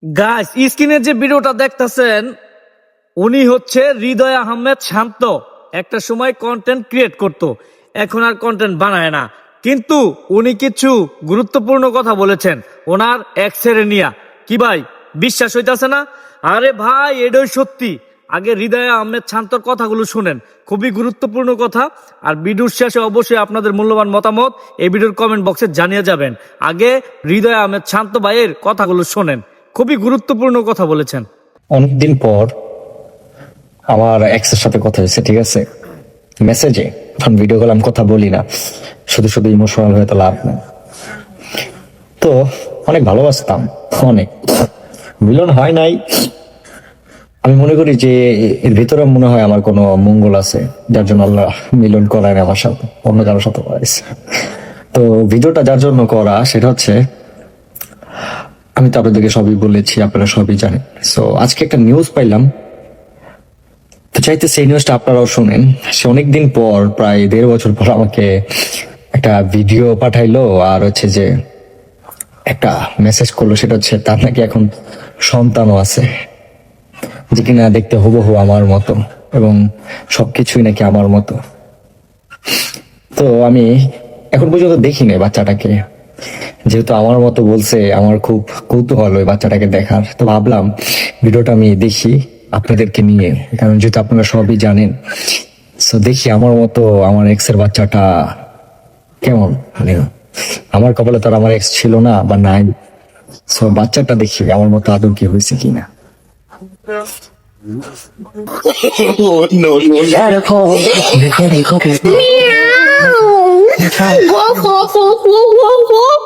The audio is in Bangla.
গাইস, স্ক্রিনে যে ভিডিওটা দেখতেছেন উনি হচ্ছে হৃদয় আহমেদ শান্ত। একটা সময় কন্টেন্ট ক্রিয়েট করত, এখন আর কন্টেন্ট বানায় না, কিন্তু উনি কিছু গুরুত্বপূর্ণ কথা বলেছেন ওনার এক্সের নিয়া। কি ভাই, বিশ্বাস হইতাছে না? আরে ভাই, এটাই সত্যি। আগে হৃদয় আহমেদ শান্তর কথাগুলো শুনেন, খুবই গুরুত্বপূর্ণ কথা। আর ভিডিওর শেষে অবশ্যই আপনাদের মূল্যবান মতামত এই ভিডিওর কমেন্ট বক্সে জানিয়ে যাবেন। আগে হৃদয় আহমেদ শান্ত ভাইয়ের কথাগুলো শোনেন, খুবই গুরুত্বপূর্ণ কথা বলেছেন। অনেকদিন পর আমার এক্সের সাথে কথা হয়েছে, ঠিক আছে, মেসেজে। এখন ভিডিও কল আমি কথা বলি না, শুধু শুধু ইমোশনাল হয়ে তো লাভ নেই। তো অনেক ভালোবাসতাম, অনেক মিলন হয় নাই। আমি মনে করি যে এর ভিতরে মনে হয় আমার কোনো মঙ্গল আছে, যার জন্য আল্লাহ মিলন করায় আমার সাথে, অন্য কারোর সাথে করাইছে। তো ভিডিওটা যার জন্য করা সেটা হচ্ছে, আমি তো আপনাদেরকে সবই বলেছি, আপনারা সবই জানেন। সো আজকে একটা নিউজ পাইলাম, তো চাইতে সেই নিউজটা আপনারাও শুনেন। সে অনেকদিন পর, প্রায় 1.5 বছর পর আমাকে একটা ভিডিও পাঠাইলো, আর হচ্ছে যে একটা মেসেজ করলো। সেটা হচ্ছে তার নাকি এখন সন্তানও আছে, যে কিনা দেখতে হুবহু আমার মতো এবং সবকিছুই নাকি আমার মতো। তো আমি এখন পর্যন্ত দেখি নাই বাচ্চাটাকে, যেহেতু আমার মতো বলছে, আমার খুব কৌতূহল ওই বাচ্চাটাকে দেখার। তো ভাবলাম ভিডিওটা আমি দেখি আপনাদেরকে নিয়ে, কারণ যেহেতু আপনারা সবই জানেন। সো দেখি আমার মতো আমার এক্স এর বাচ্চাটা কেমন, মানে আমার কপালে তো আর আমার এক্স ছিল না বা নাই। সো বাচ্চাটা দেখি আমার মতো আদৌ কি হয়েছে কিনা। Woof, woof, woof, woof, woof, woof.